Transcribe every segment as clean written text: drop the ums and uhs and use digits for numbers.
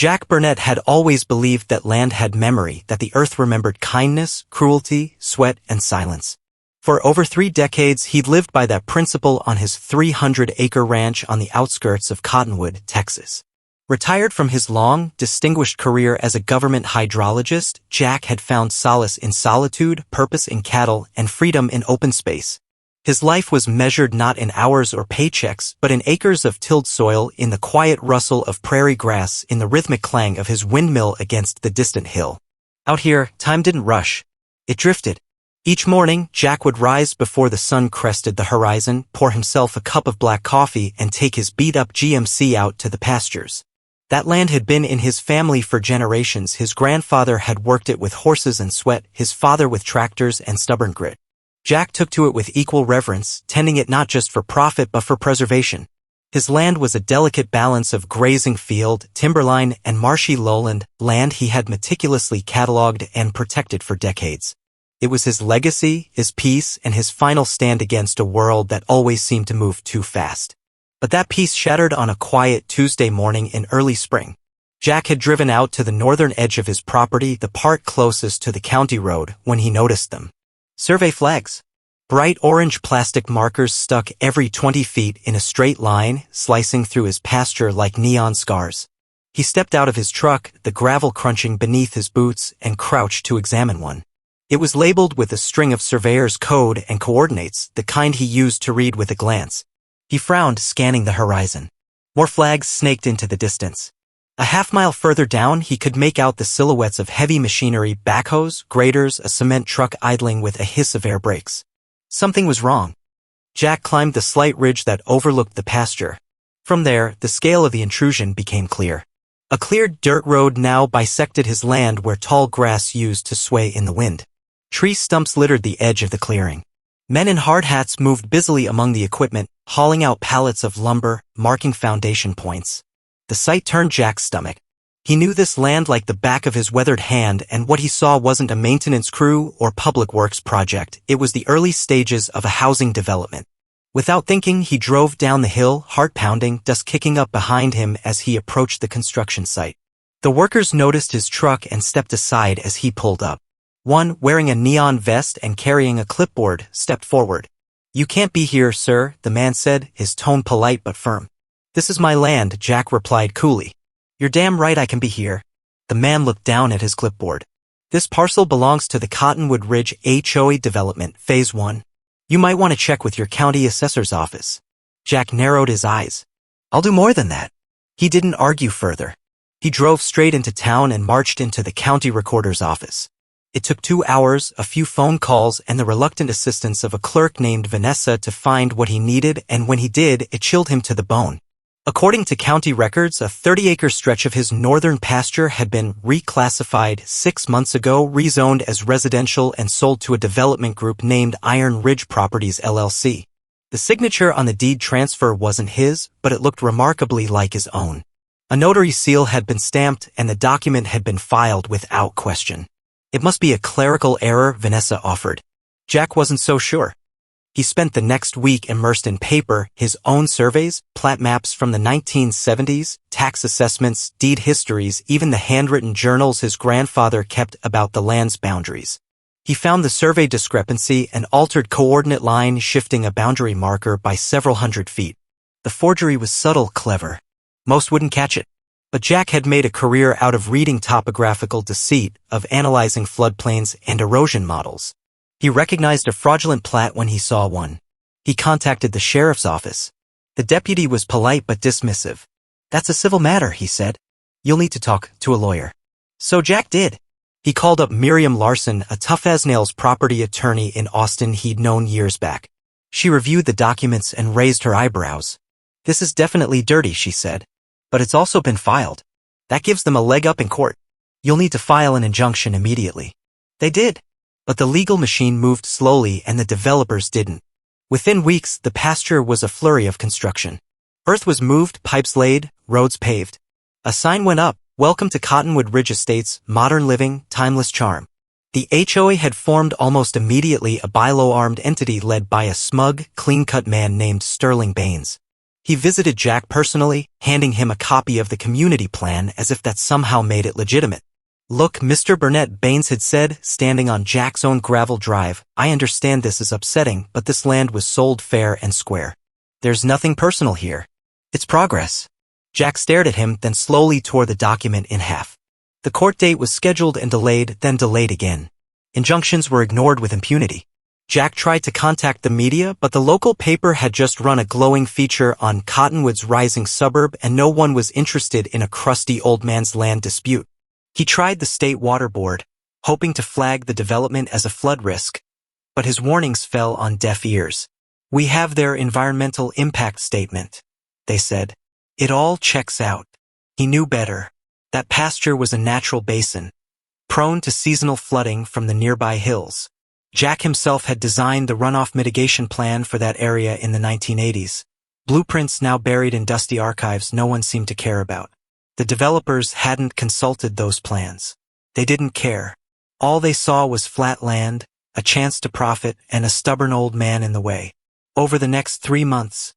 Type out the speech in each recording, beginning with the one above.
Jack Burnett had always believed that land had memory, that the earth remembered kindness, cruelty, sweat, and silence. For over 3 decades, he'd lived by that principle on his 300-acre ranch on the outskirts of Cottonwood, Texas. Retired from his long, distinguished career as a government hydrologist, Jack had found solace in solitude, purpose in cattle, and freedom in open space. His life was measured not in hours or paychecks, but in acres of tilled soil, in the quiet rustle of prairie grass, in the rhythmic clang of his windmill against the distant hill. Out here, time didn't rush. It drifted. Each morning, Jack would rise before the sun crested the horizon, pour himself a cup of black coffee, and take his beat-up GMC out to the pastures. That land had been in his family for generations. His grandfather had worked it with horses and sweat, his father with tractors and stubborn grit. Jack took to it with equal reverence, tending it not just for profit but for preservation. His land was a delicate balance of grazing field, timberline, and marshy lowland, land he had meticulously catalogued and protected for decades. It was his legacy, his peace, and his final stand against a world that always seemed to move too fast. But that peace shattered on a quiet Tuesday morning in early spring. Jack had driven out to the northern edge of his property, the part closest to the county road, when he noticed them. Survey flags. Bright orange plastic markers stuck every 20 feet in a straight line, slicing through his pasture like neon scars. He stepped out of his truck, the gravel crunching beneath his boots, and crouched to examine one. It was labeled with a string of surveyor's code and coordinates, the kind he used to read with a glance. He frowned, scanning the horizon. More flags snaked into the distance. A half-mile further down, he could make out the silhouettes of heavy machinery, backhoes, graders, a cement truck idling with a hiss of air brakes. Something was wrong. Jack climbed the slight ridge that overlooked the pasture. From there, the scale of the intrusion became clear. A cleared dirt road now bisected his land where tall grass used to sway in the wind. Tree stumps littered the edge of the clearing. Men in hard hats moved busily among the equipment, hauling out pallets of lumber, marking foundation points. The sight turned Jack's stomach. He knew this land like the back of his weathered hand, and what he saw wasn't a maintenance crew or public works project. It was the early stages of a housing development. Without thinking, he drove down the hill, heart pounding, dust kicking up behind him as he approached the construction site. The workers noticed his truck and stepped aside as he pulled up. One, wearing a neon vest and carrying a clipboard, stepped forward. "You can't be here, sir," the man said, his tone polite but firm. "This is my land," Jack replied coolly. "You're damn right I can be here." The man looked down at his clipboard. "This parcel belongs to the Cottonwood Ridge HOA development, Phase 1. You might want to check with your county assessor's office." Jack narrowed his eyes. "I'll do more than that." He didn't argue further. He drove straight into town and marched into the county recorder's office. It took 2 hours, a few phone calls, and the reluctant assistance of a clerk named Vanessa to find what he needed, and when he did, it chilled him to the bone. According to county records, a 30-acre stretch of his northern pasture had been reclassified 6 months ago, rezoned as residential, and sold to a development group named Iron Ridge Properties, LLC. The signature on the deed transfer wasn't his, but it looked remarkably like his own. A notary seal had been stamped, and the document had been filed without question. "It must be a clerical error," Vanessa offered. Jack wasn't so sure. He spent the next week immersed in paper, his own surveys, plat maps from the 1970s, tax assessments, deed histories, even the handwritten journals his grandfather kept about the land's boundaries. He found the survey discrepancy, an altered coordinate line shifting a boundary marker by several hundred feet. The forgery was subtle, clever. Most wouldn't catch it. But Jack had made a career out of reading topographical deceit, of analyzing floodplains and erosion models. He recognized a fraudulent plat when he saw one. He contacted the sheriff's office. The deputy was polite but dismissive. "That's a civil matter," he said. "You'll need to talk to a lawyer." So Jack did. He called up Miriam Larson, a tough-as-nails property attorney in Austin he'd known years back. She reviewed the documents and raised her eyebrows. "This is definitely dirty," she said. "But it's also been filed. That gives them a leg up in court. You'll need to file an injunction immediately." They did. But the legal machine moved slowly and the developers didn't. Within weeks, the pasture was a flurry of construction. Earth was moved, pipes laid, roads paved. A sign went up, "Welcome to Cottonwood Ridge Estates, modern living, timeless charm." The HOA had formed almost immediately, a bylaw-armed entity led by a smug, clean-cut man named Sterling Baines. He visited Jack personally, handing him a copy of the community plan as if that somehow made it legitimate. "Look, Mr. Burnett," Baines had said, standing on Jack's own gravel drive, "I understand this is upsetting, but this land was sold fair and square. There's nothing personal here. It's progress." Jack stared at him, then slowly tore the document in half. The court date was scheduled and delayed, then delayed again. Injunctions were ignored with impunity. Jack tried to contact the media, but the local paper had just run a glowing feature on Cottonwood's rising suburb, and no one was interested in a crusty old man's land dispute. He tried the state water board, hoping to flag the development as a flood risk, but his warnings fell on deaf ears. "We have their environmental impact statement," they said. "It all checks out." He knew better. That pasture was a natural basin, prone to seasonal flooding from the nearby hills. Jack himself had designed the runoff mitigation plan for that area in the 1980s. Blueprints now buried in dusty archives no one seemed to care about. The developers hadn't consulted those plans. They didn't care. All they saw was flat land, a chance to profit, and a stubborn old man in the way. Over the next 3 months,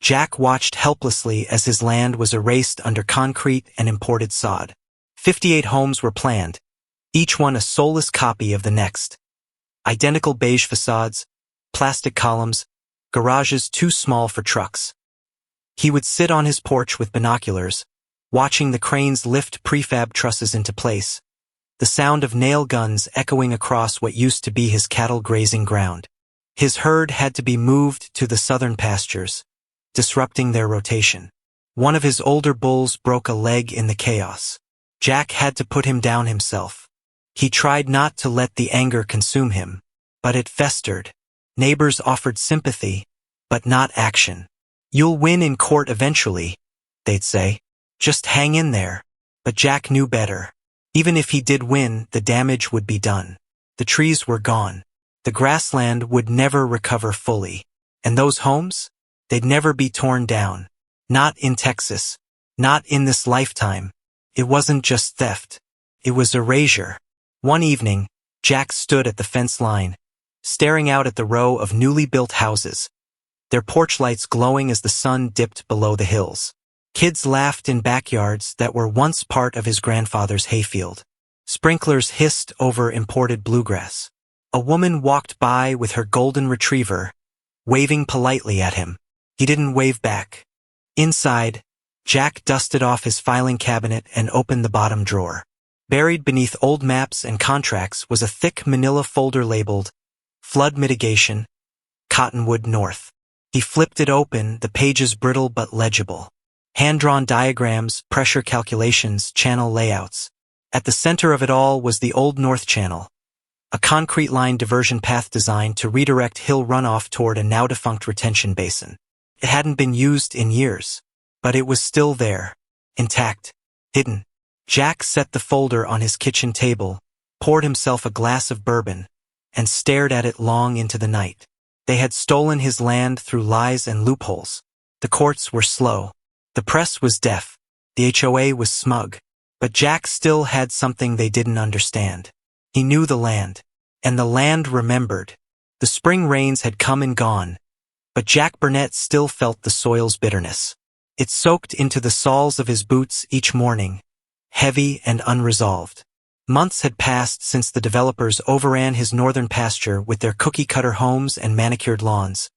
Jack watched helplessly as his land was erased under concrete and imported sod. 58 homes were planned, each one a soulless copy of the next. Identical beige facades, plastic columns, garages too small for trucks. He would sit on his porch with binoculars, watching the cranes lift prefab trusses into place, the sound of nail guns echoing across what used to be his cattle grazing ground. His herd had to be moved to the southern pastures, disrupting their rotation. One of his older bulls broke a leg in the chaos. Jack had to put him down himself. He tried not to let the anger consume him, but it festered. Neighbors offered sympathy, but not action. "You'll win in court eventually," they'd say. "Just hang in there." But Jack knew better. Even if he did win, the damage would be done. The trees were gone. The grassland would never recover fully. And those homes? They'd never be torn down. Not in Texas. Not in this lifetime. It wasn't just theft. It was erasure. One evening, Jack stood at the fence line, staring out at the row of newly built houses, their porch lights glowing as the sun dipped below the hills. Kids laughed in backyards that were once part of his grandfather's hayfield. Sprinklers hissed over imported bluegrass. A woman walked by with her golden retriever, waving politely at him. He didn't wave back. Inside, Jack dusted off his filing cabinet and opened the bottom drawer. Buried beneath old maps and contracts was a thick manila folder labeled Flood Mitigation, Cottonwood North. He flipped it open, the pages brittle but legible. Hand-drawn diagrams, pressure calculations, channel layouts. At the center of it all was the Old North Channel, a concrete line diversion path designed to redirect hill runoff toward a now-defunct retention basin. It hadn't been used in years, but it was still there, intact, hidden. Jack set the folder on his kitchen table, poured himself a glass of bourbon, and stared at it long into the night. They had stolen his land through lies and loopholes. The courts were slow. The press was deaf. The HOA was smug. But Jack still had something they didn't understand. He knew the land. And the land remembered. The spring rains had come and gone. But Jack Burnett still felt the soil's bitterness. It soaked into the soles of his boots each morning, heavy and unresolved. Months had passed since the developers overran his northern pasture with their cookie-cutter homes and manicured lawns.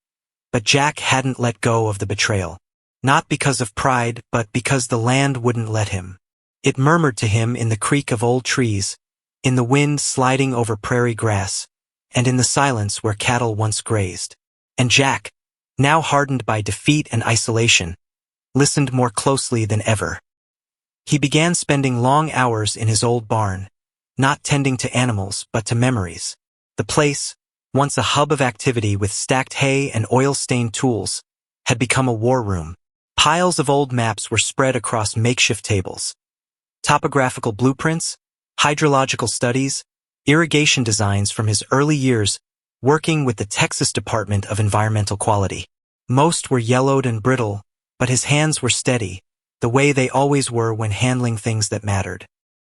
But Jack hadn't let go of the betrayal. Not because of pride, but because the land wouldn't let him. It murmured to him in the creak of old trees, in the wind sliding over prairie grass, and in the silence where cattle once grazed. And Jack, now hardened by defeat and isolation, listened more closely than ever. He began spending long hours in his old barn, not tending to animals but to memories. The place, once a hub of activity with stacked hay and oil-stained tools, had become a war room. Piles of old maps were spread across makeshift tables. Topographical blueprints, hydrological studies, irrigation designs from his early years working with the Texas Department of Environmental Quality. Most were yellowed and brittle, but his hands were steady, the way they always were when handling things that mattered.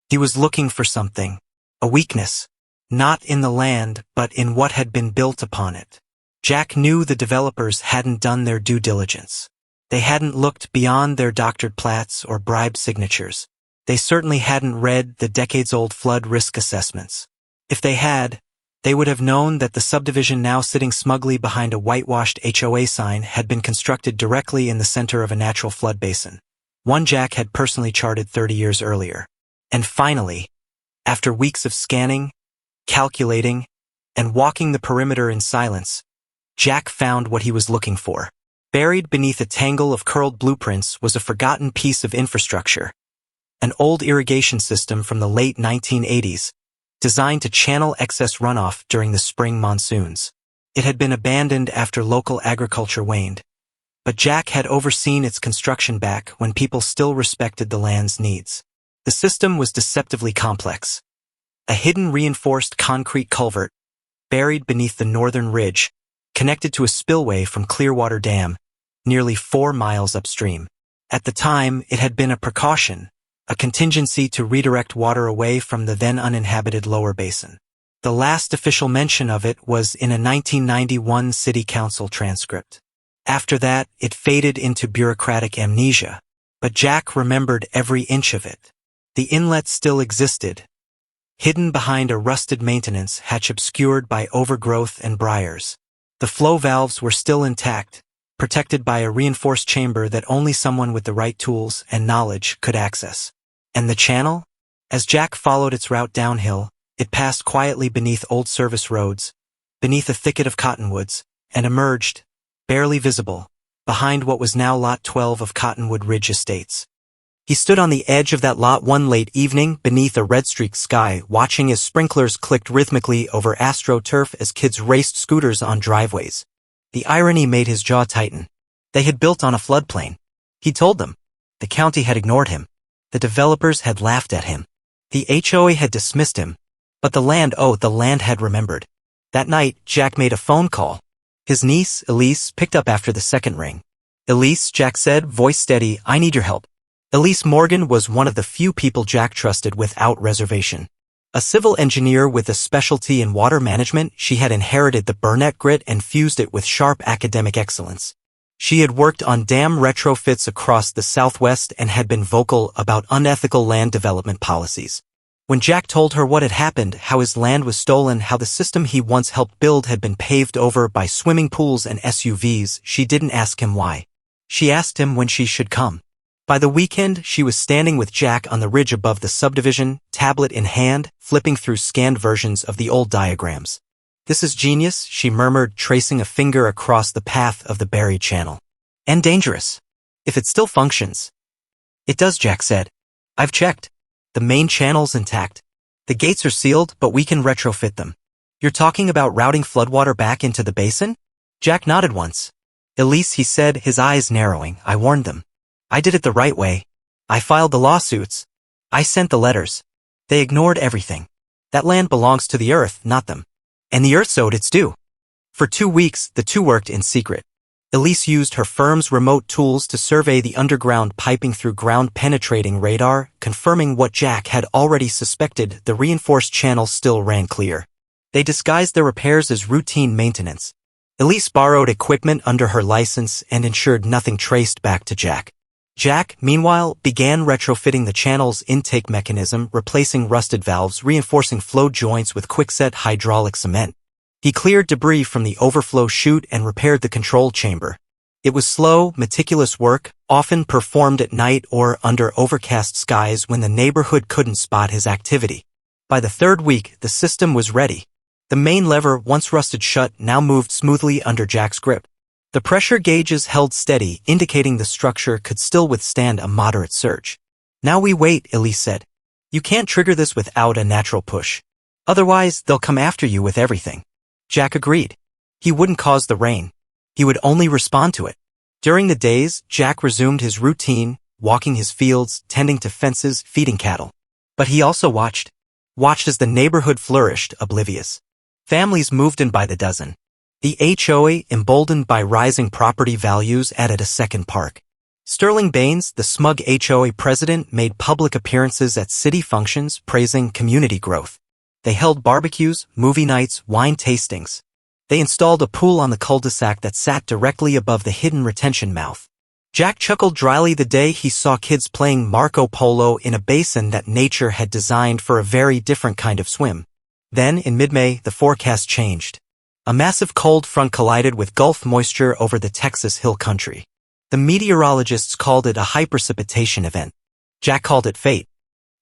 He was looking for something, a weakness, not in the land but in what had been built upon it. Jack knew the developers hadn't done their due diligence. They hadn't looked beyond their doctored plats or bribed signatures. They certainly hadn't read the decades-old flood risk assessments. If they had, they would have known that the subdivision now sitting smugly behind a whitewashed HOA sign had been constructed directly in the center of a natural flood basin, one Jack had personally charted 30 years earlier. And finally, after weeks of scanning, calculating, and walking the perimeter in silence, Jack found what he was looking for. Buried beneath a tangle of curled blueprints was a forgotten piece of infrastructure, an old irrigation system from the late 1980s, designed to channel excess runoff during the spring monsoons. It had been abandoned after local agriculture waned, but Jack had overseen its construction back when people still respected the land's needs. The system was deceptively complex. A hidden reinforced concrete culvert, buried beneath the northern ridge, connected to a spillway from Clearwater Dam, nearly 4 miles upstream. At the time, it had been a precaution, a contingency to redirect water away from the then uninhabited lower basin. The last official mention of it was in a 1991 City Council transcript. After that, it faded into bureaucratic amnesia, but Jack remembered every inch of it. The inlet still existed, hidden behind a rusted maintenance hatch obscured by overgrowth and briars. The flow valves were still intact, protected by a reinforced chamber that only someone with the right tools and knowledge could access. And the channel? As Jack followed its route downhill, it passed quietly beneath old service roads, beneath a thicket of cottonwoods, and emerged, barely visible, behind what was now Lot 12 of Cottonwood Ridge Estates. He stood on the edge of that lot one late evening beneath a red-streaked sky, watching as sprinklers clicked rhythmically over AstroTurf as kids raced scooters on driveways. The irony made his jaw tighten. They had built on a floodplain. He told them. The county had ignored him. The developers had laughed at him. The HOA had dismissed him. But the land had remembered. That night, Jack made a phone call. His niece, Elise, picked up after the second ring. "Elise," Jack said, voice steady, "I need your help." Elise Morgan was one of the few people Jack trusted without reservation. A civil engineer with a specialty in water management, she had inherited the Burnett grit and fused it with sharp academic excellence. She had worked on dam retrofits across the Southwest and had been vocal about unethical land development policies. When Jack told her what had happened, how his land was stolen, how the system he once helped build had been paved over by swimming pools and SUVs, she didn't ask him why. She asked him when she should come. By the weekend, she was standing with Jack on the ridge above the subdivision, tablet in hand, flipping through scanned versions of the old diagrams. "This is genius," she murmured, tracing a finger across the path of the buried channel. "And dangerous. If it still functions." "It does," Jack said. "I've checked. The main channel's intact. The gates are sealed, but we can retrofit them." "You're talking about routing floodwater back into the basin?" Jack nodded once. "Elise," he said, his eyes narrowing, "I warned them. I did it the right way. I filed the lawsuits. I sent the letters. They ignored everything. That land belongs to the earth, not them. And the earth owed its due." For 2 weeks, the two worked in secret. Elise used her firm's remote tools to survey the underground piping through ground-penetrating radar, confirming what Jack had already suspected: the reinforced channel still ran clear. They disguised their repairs as routine maintenance. Elise borrowed equipment under her license and ensured nothing traced back to Jack. Jack, meanwhile, began retrofitting the channel's intake mechanism, replacing rusted valves, reinforcing flow joints with quickset hydraulic cement. He cleared debris from the overflow chute and repaired the control chamber. It was slow, meticulous work, often performed at night or under overcast skies when the neighborhood couldn't spot his activity. By the 3rd week, the system was ready. The main lever, once rusted shut, now moved smoothly under Jack's grip. The pressure gauges held steady, indicating the structure could still withstand a moderate surge. "Now we wait," Elise said. "You can't trigger this without a natural push. Otherwise, they'll come after you with everything." Jack agreed. He wouldn't cause the rain. He would only respond to it. During the days, Jack resumed his routine, walking his fields, tending to fences, feeding cattle. But he also watched as the neighborhood flourished, oblivious. Families moved in by the dozen. The HOA, emboldened by rising property values, added a second park. Sterling Baines, the smug HOA president, made public appearances at city functions praising community growth. They held barbecues, movie nights, wine tastings. They installed a pool on the cul-de-sac that sat directly above the hidden retention mouth. Jack chuckled dryly the day he saw kids playing Marco Polo in a basin that nature had designed for a very different kind of swim. Then, in mid-May, the forecast changed. A massive cold front collided with Gulf moisture over the Texas Hill Country. The meteorologists called it a high-precipitation event. Jack called it fate.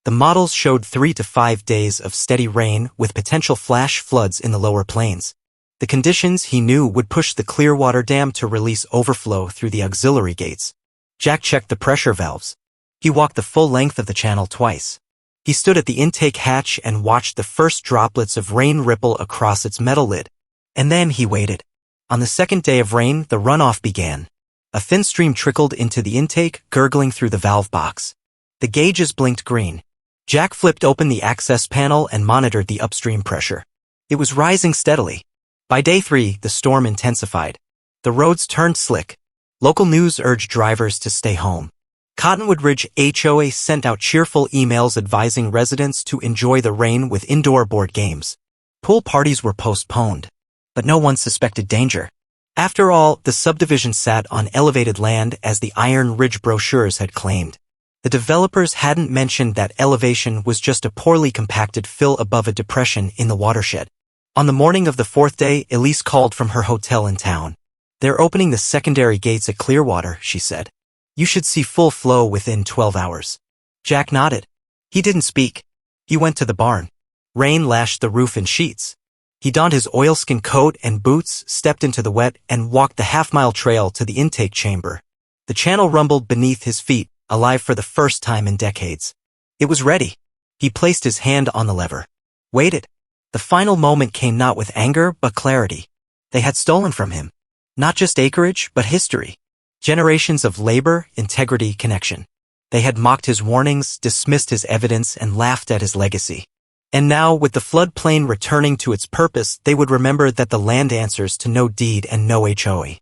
The models showed 3 to 5 days of steady rain with potential flash floods in the lower plains. The conditions, he knew, would push the Clearwater Dam to release overflow through the auxiliary gates. Jack checked the pressure valves. He walked the full length of the channel twice. He stood at the intake hatch and watched the first droplets of rain ripple across its metal lid. And then he waited. On the second day of rain, the runoff began. A thin stream trickled into the intake, gurgling through the valve box. The gauges blinked green. Jack flipped open the access panel and monitored the upstream pressure. It was rising steadily. By day 3, the storm intensified. The roads turned slick. Local news urged drivers to stay home. Cottonwood Ridge HOA sent out cheerful emails advising residents to enjoy the rain with indoor board games. Pool parties were postponed. But no one suspected danger. After all, the subdivision sat on elevated land as the Iron Ridge brochures had claimed. The developers hadn't mentioned that elevation was just a poorly compacted fill above a depression in the watershed. On the morning of the 4th day, Elise called from her hotel in town. "They're opening the secondary gates at Clearwater," she said. "You should see full flow within 12 hours. Jack nodded. He didn't speak. He went to the barn. Rain lashed the roof in sheets. He donned his oilskin coat and boots, stepped into the wet, and walked the half-mile trail to the intake chamber. The channel rumbled beneath his feet, alive for the first time in decades. It was ready. He placed his hand on the lever. Waited. The final moment came not with anger, but clarity. They had stolen from him. Not just acreage, but history. Generations of labor, integrity, connection. They had mocked his warnings, dismissed his evidence, and laughed at his legacy. And now, with the floodplain returning to its purpose, they would remember that the land answers to no deed and no HOA.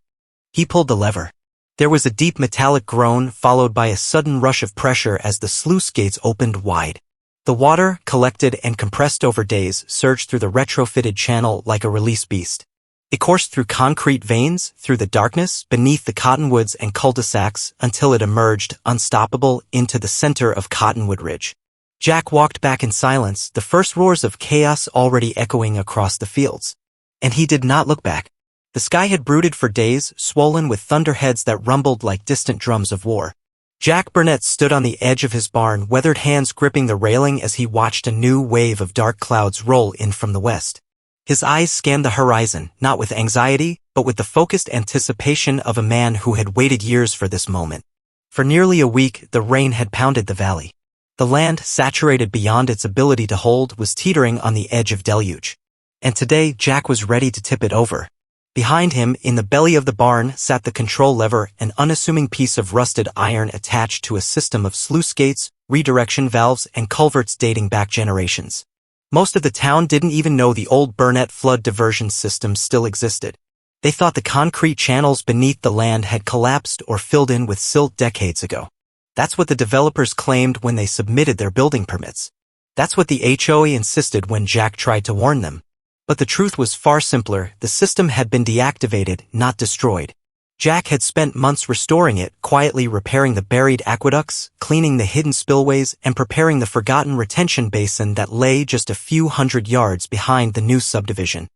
He pulled the lever. There was a deep metallic groan, followed by a sudden rush of pressure as the sluice gates opened wide. The water, collected and compressed over days, surged through the retrofitted channel like a release beast. It coursed through concrete veins, through the darkness, beneath the cottonwoods and cul-de-sacs, until it emerged, unstoppable, into the center of Cottonwood Ridge. Jack walked back in silence, the first roars of chaos already echoing across the fields. And he did not look back. The sky had brooded for days, swollen with thunderheads that rumbled like distant drums of war. Jack Burnett stood on the edge of his barn, weathered hands gripping the railing as he watched a new wave of dark clouds roll in from the west. His eyes scanned the horizon, not with anxiety, but with the focused anticipation of a man who had waited years for this moment. For nearly a week, the rain had pounded the valley. The land, saturated beyond its ability to hold, was teetering on the edge of deluge. And today, Jack was ready to tip it over. Behind him, in the belly of the barn, sat the control lever, an unassuming piece of rusted iron attached to a system of sluice gates, redirection valves, and culverts dating back generations. Most of the town didn't even know the old Burnett flood diversion system still existed. They thought the concrete channels beneath the land had collapsed or filled in with silt decades ago. That's what the developers claimed when they submitted their building permits. That's what the HOA insisted when Jack tried to warn them. But the truth was far simpler. The system had been deactivated, not destroyed. Jack had spent months restoring it, quietly repairing the buried aqueducts, cleaning the hidden spillways, and preparing the forgotten retention basin that lay just a few hundred yards behind the new subdivision.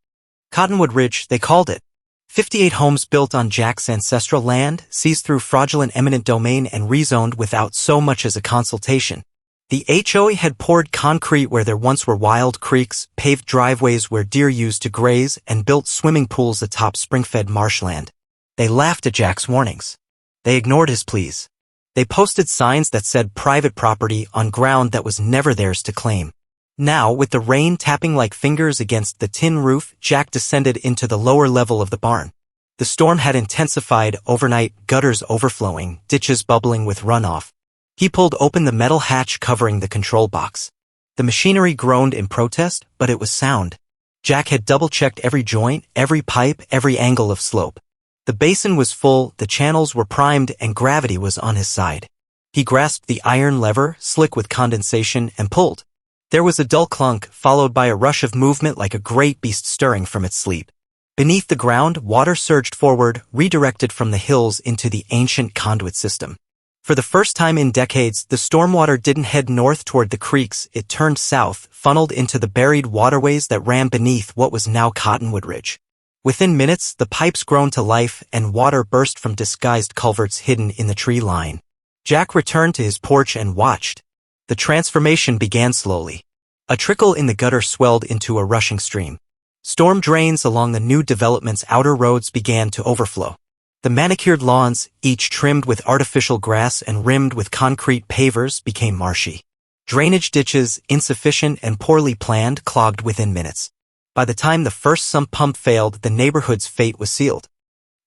Cottonwood Ridge, they called it. 58 homes built on Jack's ancestral land, seized through fraudulent eminent domain and rezoned without so much as a consultation. The HOA had poured concrete where there once were wild creeks, paved driveways where deer used to graze, and built swimming pools atop spring-fed marshland. They laughed at Jack's warnings. They ignored his pleas. They posted signs that said private property on ground that was never theirs to claim. Now, with the rain tapping like fingers against the tin roof, Jack descended into the lower level of the barn. The storm had intensified overnight, gutters overflowing, ditches bubbling with runoff. He pulled open the metal hatch covering the control box. The machinery groaned in protest, but it was sound. Jack had double-checked every joint, every pipe, every angle of slope. The basin was full, the channels were primed, and gravity was on his side. He grasped the iron lever, slick with condensation, and pulled. There was a dull clunk, followed by a rush of movement like a great beast stirring from its sleep. Beneath the ground, water surged forward, redirected from the hills into the ancient conduit system. For the first time in decades, the stormwater didn't head north toward the creeks, it turned south, funneled into the buried waterways that ran beneath what was now Cottonwood Ridge. Within minutes, the pipes groaned to life and water burst from disguised culverts hidden in the tree line. Jack returned to his porch and watched. The transformation began slowly. A trickle in the gutter swelled into a rushing stream. Storm drains along the new development's outer roads began to overflow. The manicured lawns, each trimmed with artificial grass and rimmed with concrete pavers, became marshy. Drainage ditches, insufficient and poorly planned, clogged within minutes. By the time the first sump pump failed, the neighborhood's fate was sealed.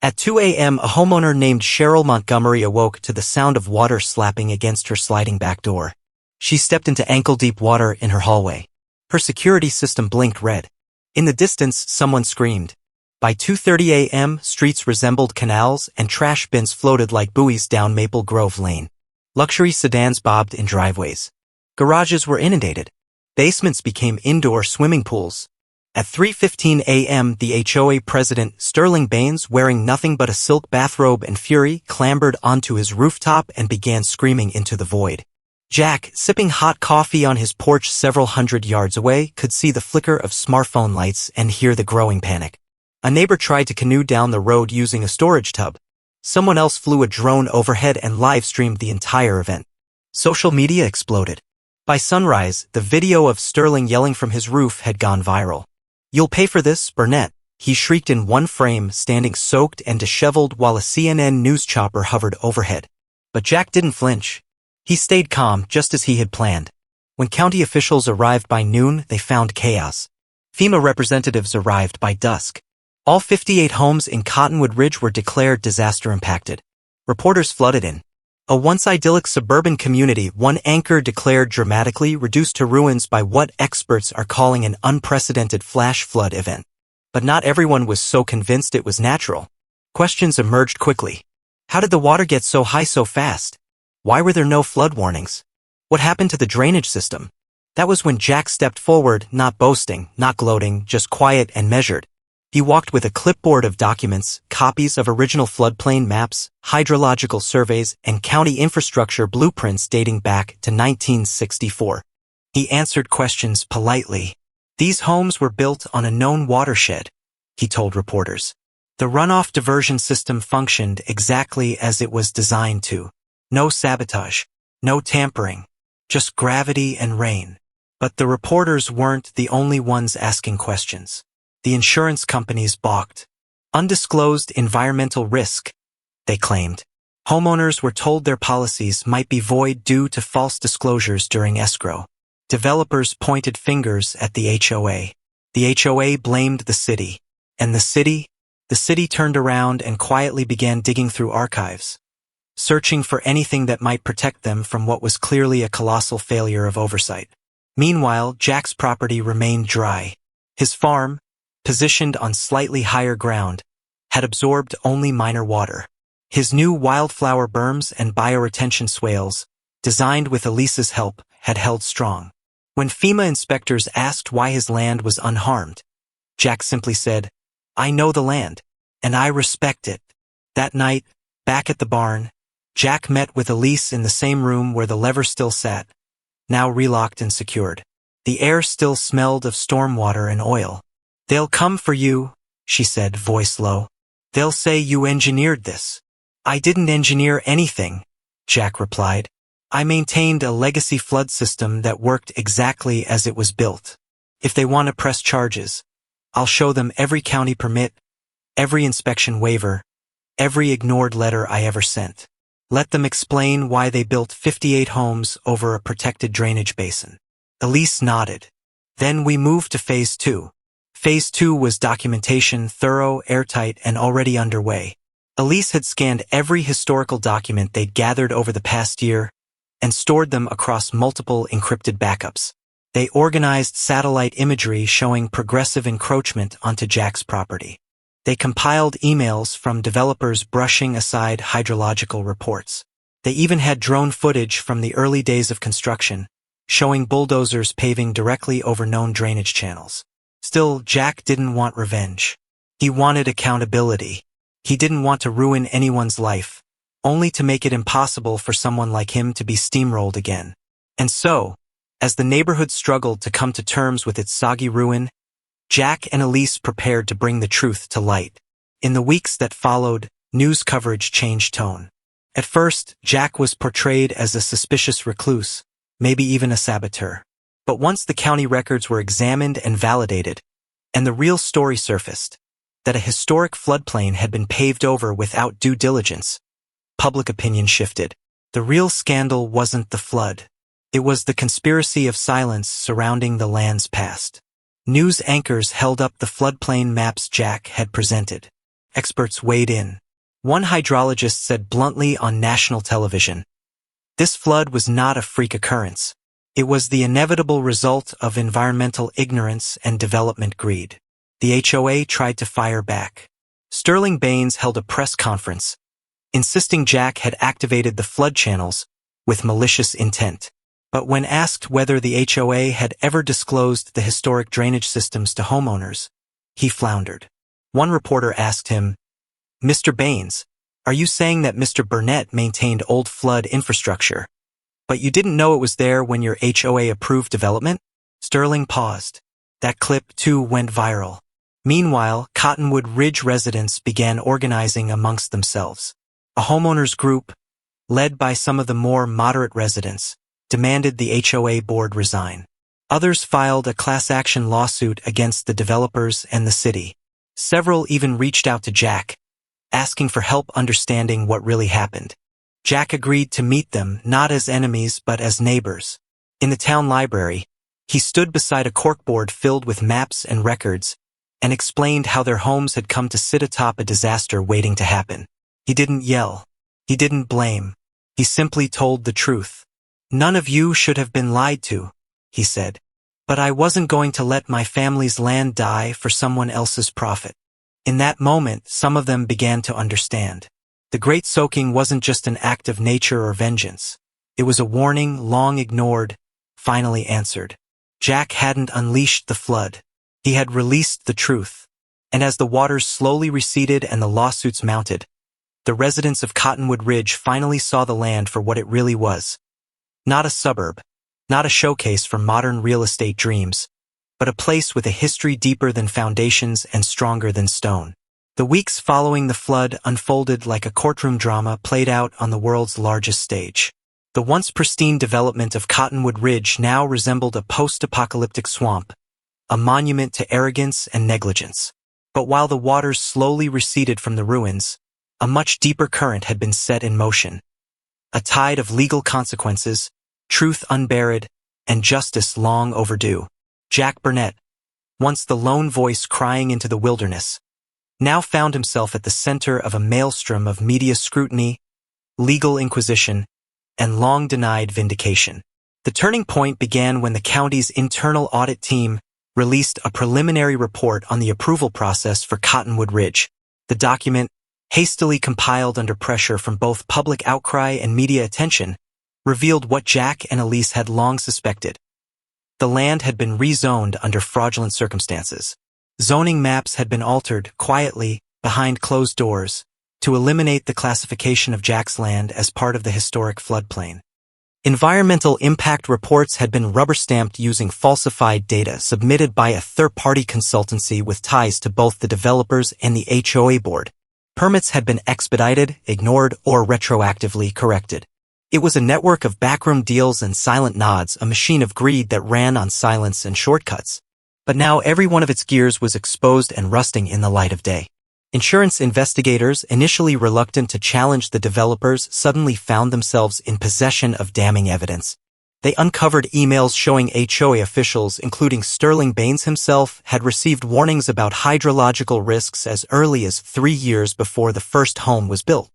At 2 a.m., a homeowner named Cheryl Montgomery awoke to the sound of water slapping against her sliding back door. She stepped into ankle-deep water in her hallway. Her security system blinked red. In the distance, someone screamed. By 2:30 a.m., streets resembled canals and trash bins floated like buoys down Maple Grove Lane. Luxury sedans bobbed in driveways. Garages were inundated. Basements became indoor swimming pools. At 3:15 a.m., the HOA president, Sterling Baines, wearing nothing but a silk bathrobe and fury, clambered onto his rooftop and began screaming into the void. Jack, sipping hot coffee on his porch several hundred yards away, could see the flicker of smartphone lights and hear the growing panic. A neighbor tried to canoe down the road using a storage tub. Someone else flew a drone overhead and live-streamed the entire event. Social media exploded. By sunrise, the video of Sterling yelling from his roof had gone viral. "You'll pay for this, Burnett," he shrieked in one frame, standing soaked and disheveled while a CNN news chopper hovered overhead. But Jack didn't flinch. He stayed calm, just as he had planned. When county officials arrived by noon, they found chaos. FEMA representatives arrived by dusk. All 58 homes in Cottonwood Ridge were declared disaster-impacted. Reporters flooded in. A once idyllic suburban community, one anchor declared dramatically, reduced to ruins by what experts are calling an unprecedented flash flood event. But not everyone was so convinced it was natural. Questions emerged quickly. How did the water get so high so fast? Why were there no flood warnings? What happened to the drainage system? That was when Jack stepped forward, not boasting, not gloating, just quiet and measured. He walked with a clipboard of documents, copies of original floodplain maps, hydrological surveys, and county infrastructure blueprints dating back to 1964. He answered questions politely. These homes were built on a known watershed, he told reporters. The runoff diversion system functioned exactly as it was designed to. No sabotage, no tampering, just gravity and rain. But the reporters weren't the only ones asking questions. The insurance companies balked. Undisclosed environmental risk, they claimed. Homeowners were told their policies might be void due to false disclosures during escrow. Developers pointed fingers at the HOA. The HOA blamed the city. And the city turned around and quietly began digging through archives, searching for anything that might protect them from what was clearly a colossal failure of oversight. Meanwhile, Jack's property remained dry. His farm, positioned on slightly higher ground, had absorbed only minor water. His new wildflower berms and bioretention swales, designed with Elise's help, had held strong. When FEMA inspectors asked why his land was unharmed, Jack simply said, "I know the land, and I respect it." That night, back at the barn, Jack met with Elise in the same room where the lever still sat, now relocked and secured. The air still smelled of stormwater and oil. "They'll come for you," she said, voice low. "They'll say you engineered this." "I didn't engineer anything," Jack replied. "I maintained a legacy flood system that worked exactly as it was built. If they want to press charges, I'll show them every county permit, every inspection waiver, every ignored letter I ever sent. Let them explain why they built 58 homes over a protected drainage basin." Elise nodded. Then we moved to Phase 2. Phase 2 was documentation, thorough, airtight, and already underway. Elise had scanned every historical document they'd gathered over the past year and stored them across multiple encrypted backups. They organized satellite imagery showing progressive encroachment onto Jack's property. They compiled emails from developers brushing aside hydrological reports. They even had drone footage from the early days of construction, showing bulldozers paving directly over known drainage channels. Still, Jack didn't want revenge. He wanted accountability. He didn't want to ruin anyone's life, only to make it impossible for someone like him to be steamrolled again. And so, as the neighborhood struggled to come to terms with its soggy ruin, Jack and Elise prepared to bring the truth to light. In the weeks that followed, news coverage changed tone. At first, Jack was portrayed as a suspicious recluse, maybe even a saboteur. But once the county records were examined and validated, and the real story surfaced, that a historic floodplain had been paved over without due diligence, public opinion shifted. The real scandal wasn't the flood. It was the conspiracy of silence surrounding the land's past. News anchors held up the floodplain maps Jack had presented. Experts weighed in. One hydrologist said bluntly on national television, "This flood was not a freak occurrence. It was the inevitable result of environmental ignorance and development greed." The HOA tried to fire back. Sterling Baines held a press conference, insisting Jack had activated the flood channels with malicious intent. But when asked whether the HOA had ever disclosed the historic drainage systems to homeowners, he floundered. One reporter asked him, "Mr. Baines, are you saying that Mr. Burnett maintained old flood infrastructure, but you didn't know it was there when your HOA approved development?" Sterling paused. That clip, too, went viral. Meanwhile, Cottonwood Ridge residents began organizing amongst themselves. A homeowners group, led by some of the more moderate residents, demanded the HOA board resign. Others filed a class action lawsuit against the developers and the city. Several even reached out to Jack, asking for help understanding what really happened. Jack agreed to meet them not as enemies but as neighbors. In the town library, he stood beside a corkboard filled with maps and records and explained how their homes had come to sit atop a disaster waiting to happen. He didn't yell. He didn't blame. He simply told the truth. "None of you should have been lied to," he said. "But I wasn't going to let my family's land die for someone else's profit." In that moment, some of them began to understand. The Great Soaking wasn't just an act of nature or vengeance. It was a warning, long ignored, finally answered. Jack hadn't unleashed the flood. He had released the truth. And as the waters slowly receded and the lawsuits mounted, the residents of Cottonwood Ridge finally saw the land for what it really was. Not a suburb, not a showcase for modern real estate dreams, but a place with a history deeper than foundations and stronger than stone. The weeks following the flood unfolded like a courtroom drama played out on the world's largest stage. The once pristine development of Cottonwood Ridge now resembled a post-apocalyptic swamp, a monument to arrogance and negligence. But while the waters slowly receded from the ruins, a much deeper current had been set in motion. A tide of legal consequences, truth unburied, and justice long overdue. Jack Burnett, once the lone voice crying into the wilderness, now found himself at the center of a maelstrom of media scrutiny, legal inquisition, and long-denied vindication. The turning point began when the county's internal audit team released a preliminary report on the approval process for Cottonwood Ridge. The document, hastily compiled under pressure from both public outcry and media attention, revealed what Jack and Elise had long suspected. The land had been rezoned under fraudulent circumstances. Zoning maps had been altered quietly, behind closed doors, to eliminate the classification of Jack's land as part of the historic floodplain. Environmental impact reports had been rubber-stamped using falsified data submitted by a third-party consultancy with ties to both the developers and the HOA board. Permits had been expedited, ignored, or retroactively corrected. It was a network of backroom deals and silent nods, a machine of greed that ran on silence and shortcuts. But now every one of its gears was exposed and rusting in the light of day. Insurance investigators, initially reluctant to challenge the developers, suddenly found themselves in possession of damning evidence. They uncovered emails showing HOA officials, including Sterling Baines himself, had received warnings about hydrological risks as early as 3 years before the first home was built.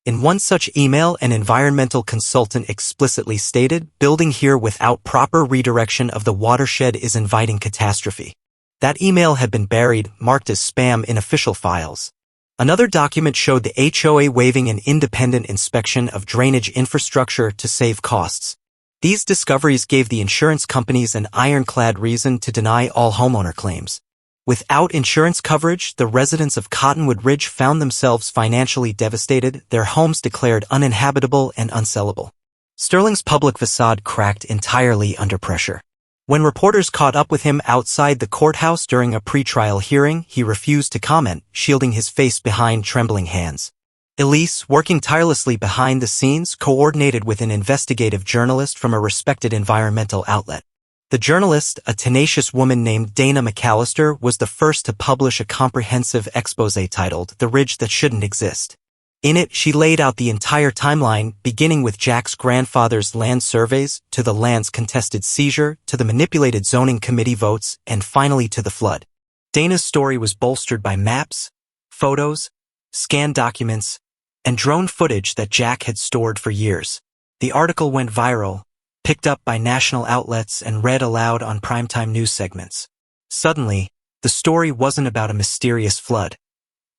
In one such email, an environmental consultant explicitly stated, "Building here without proper redirection of the watershed is inviting catastrophe." That email had been buried, marked as spam in official files. Another document showed the HOA waiving an independent inspection of drainage infrastructure to save costs. These discoveries gave the insurance companies an ironclad reason to deny all homeowner claims. Without insurance coverage, the residents of Cottonwood Ridge found themselves financially devastated, their homes declared uninhabitable and unsellable. Sterling's public facade cracked entirely under pressure. When reporters caught up with him outside the courthouse during a pretrial hearing, he refused to comment, shielding his face behind trembling hands. Elise, working tirelessly behind the scenes, coordinated with an investigative journalist from a respected environmental outlet. The journalist, a tenacious woman named Dana McAllister, was the first to publish a comprehensive exposé titled The Ridge That Shouldn't Exist. In it, she laid out the entire timeline, beginning with Jack's grandfather's land surveys, to the land's contested seizure, to the manipulated zoning committee votes, and finally to the flood. Dana's story was bolstered by maps, photos, scanned documents, and drone footage that Jack had stored for years. The article went viral, picked up by national outlets and read aloud on primetime news segments. Suddenly, the story wasn't about a mysterious flood.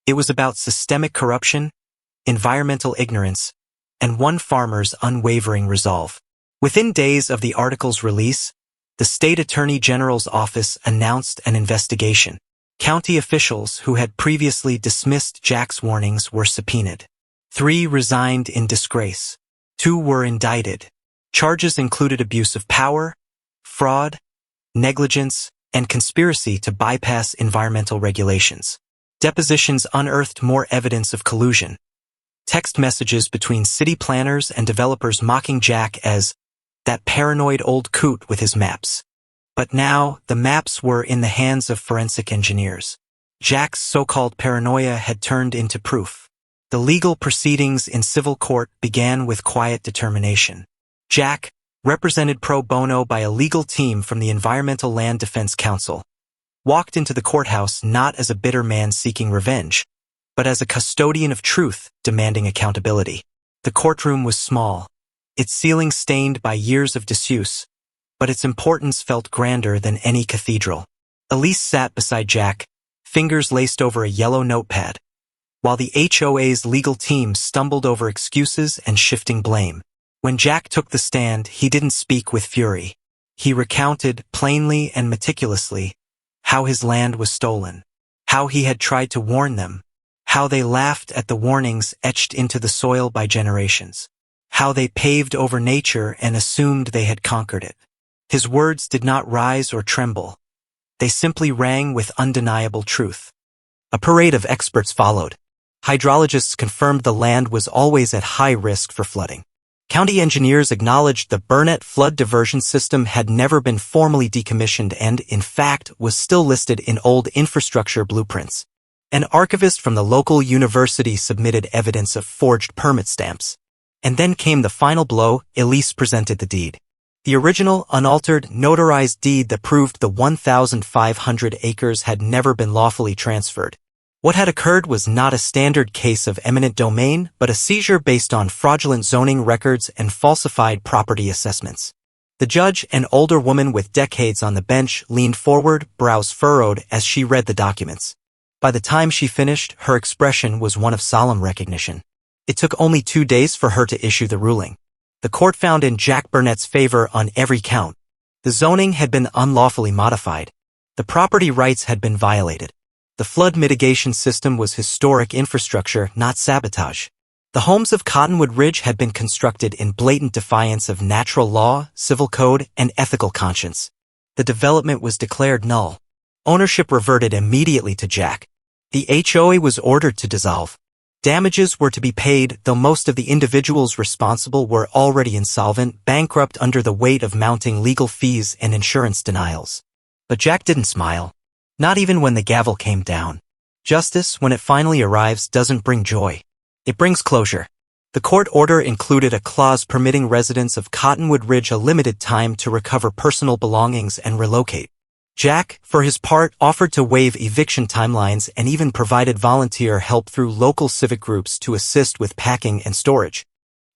It was about systemic corruption, environmental ignorance, and one farmer's unwavering resolve. Within days of the article's release, the state attorney general's office announced an investigation. County officials who had previously dismissed Jack's warnings were subpoenaed. 3 resigned in disgrace. 2 were indicted. Charges included abuse of power, fraud, negligence, and conspiracy to bypass environmental regulations. Depositions unearthed more evidence of collusion. Text messages between city planners and developers mocking Jack as that paranoid old coot with his maps. But now, the maps were in the hands of forensic engineers. Jack's so-called paranoia had turned into proof. The legal proceedings in civil court began with quiet determination. Jack, represented pro bono by a legal team from the Environmental Land Defense Council, walked into the courthouse not as a bitter man seeking revenge, but as a custodian of truth demanding accountability. The courtroom was small, its ceiling stained by years of disuse, but its importance felt grander than any cathedral. Elise sat beside Jack, fingers laced over a yellow notepad, while the HOA's legal team stumbled over excuses and shifting blame. When Jack took the stand, he didn't speak with fury. He recounted, plainly and meticulously, how his land was stolen, how he had tried to warn them, how they laughed at the warnings etched into the soil by generations, how they paved over nature and assumed they had conquered it. His words did not rise or tremble. They simply rang with undeniable truth. A parade of experts followed. Hydrologists confirmed the land was always at high risk for flooding. County engineers acknowledged the Burnett flood diversion system had never been formally decommissioned and, in fact, was still listed in old infrastructure blueprints. An archivist from the local university submitted evidence of forged permit stamps. And then came the final blow. Elise presented the deed. The original, unaltered, notarized deed that proved the 1,500 acres had never been lawfully transferred. What had occurred was not a standard case of eminent domain, but a seizure based on fraudulent zoning records and falsified property assessments. The judge, an older woman with decades on the bench, leaned forward, brows furrowed, as she read the documents. By the time she finished, her expression was one of solemn recognition. It took only 2 days for her to issue the ruling. The court found in Jack Burnett's favor on every count. The zoning had been unlawfully modified. The property rights had been violated. The flood mitigation system was historic infrastructure, not sabotage. The homes of Cottonwood Ridge had been constructed in blatant defiance of natural law, civil code, and ethical conscience. The development was declared null. Ownership reverted immediately to Jack. The HOA was ordered to dissolve. Damages were to be paid, though most of the individuals responsible were already insolvent, bankrupt under the weight of mounting legal fees and insurance denials. But Jack didn't smile. Not even when the gavel came down. Justice, when it finally arrives, doesn't bring joy. It brings closure. The court order included a clause permitting residents of Cottonwood Ridge a limited time to recover personal belongings and relocate. Jack, for his part, offered to waive eviction timelines and even provided volunteer help through local civic groups to assist with packing and storage.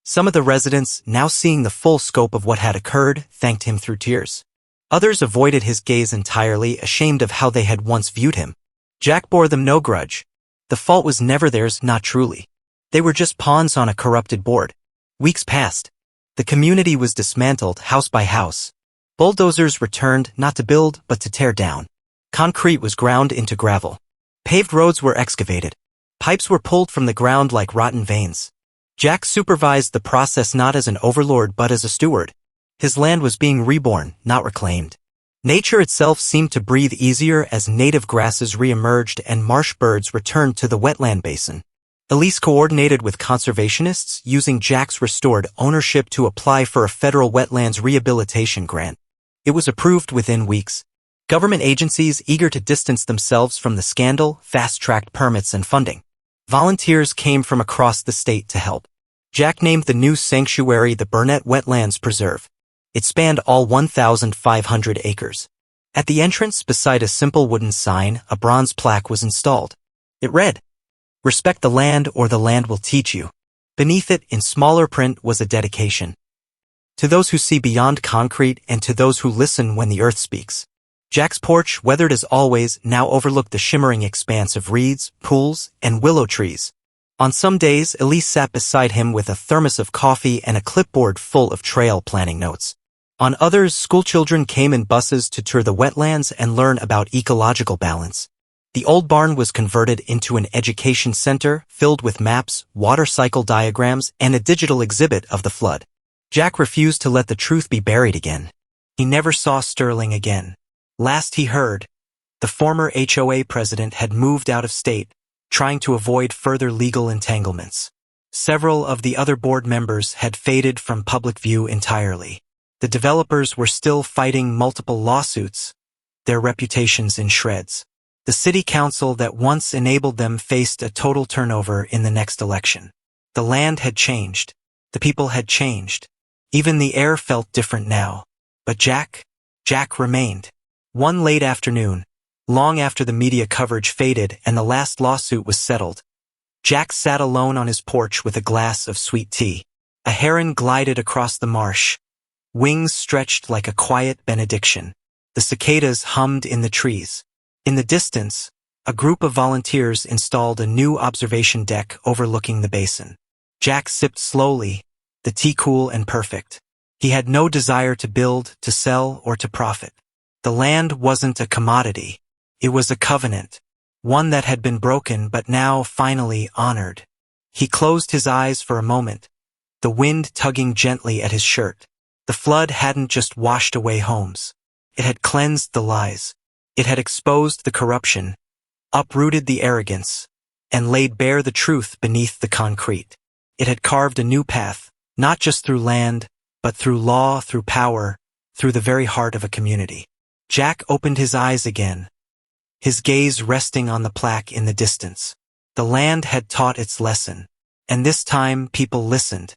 Some of the residents, now seeing the full scope of what had occurred, thanked him through tears. Others avoided his gaze entirely, ashamed of how they had once viewed him. Jack bore them no grudge. The fault was never theirs, not truly. They were just pawns on a corrupted board. Weeks passed. The community was dismantled, house by house. Bulldozers returned, not to build, but to tear down. Concrete was ground into gravel. Paved roads were excavated. Pipes were pulled from the ground like rotten veins. Jack supervised the process not as an overlord but as a steward. His land was being reborn, not reclaimed. Nature itself seemed to breathe easier as native grasses re-emerged and marsh birds returned to the wetland basin. Elise coordinated with conservationists, using Jack's restored ownership to apply for a federal wetlands rehabilitation grant. It was approved within weeks. Government agencies eager to distance themselves from the scandal fast-tracked permits and funding. Volunteers came from across the state to help. Jack named the new sanctuary the Burnett Wetlands Preserve. It spanned all 1,500 acres. At the entrance, beside a simple wooden sign, a bronze plaque was installed. It read, "Respect the land or the land will teach you." Beneath it, in smaller print, was a dedication. To those who see beyond concrete and to those who listen when the earth speaks. Jack's porch, weathered as always, now overlooked the shimmering expanse of reeds, pools, and willow trees. On some days, Elise sat beside him with a thermos of coffee and a clipboard full of trail planning notes. On others, schoolchildren came in buses to tour the wetlands and learn about ecological balance. The old barn was converted into an education center filled with maps, water cycle diagrams, and a digital exhibit of the flood. Jack refused to let the truth be buried again. He never saw Sterling again. Last he heard, the former HOA president had moved out of state, trying to avoid further legal entanglements. Several of the other board members had faded from public view entirely. The developers were still fighting multiple lawsuits, their reputations in shreds. The city council that once enabled them faced a total turnover in the next election. The land had changed. The people had changed. Even the air felt different now. But Jack remained. One late afternoon, long after the media coverage faded and the last lawsuit was settled, Jack sat alone on his porch with a glass of sweet tea. A heron glided across the marsh. Wings stretched like a quiet benediction. The cicadas hummed in the trees. In the distance, a group of volunteers installed a new observation deck overlooking the basin. Jack sipped slowly, the tea cool and perfect. He had no desire to build, to sell, or to profit. The land wasn't a commodity. It was a covenant, one that had been broken but now finally honored. He closed his eyes for a moment, the wind tugging gently at his shirt. The flood hadn't just washed away homes. It had cleansed the lies. It had exposed the corruption, uprooted the arrogance, and laid bare the truth beneath the concrete. It had carved a new path, not just through land, but through law, through power, through the very heart of a community. Jack opened his eyes again, his gaze resting on the plaque in the distance. The land had taught its lesson, and this time people listened.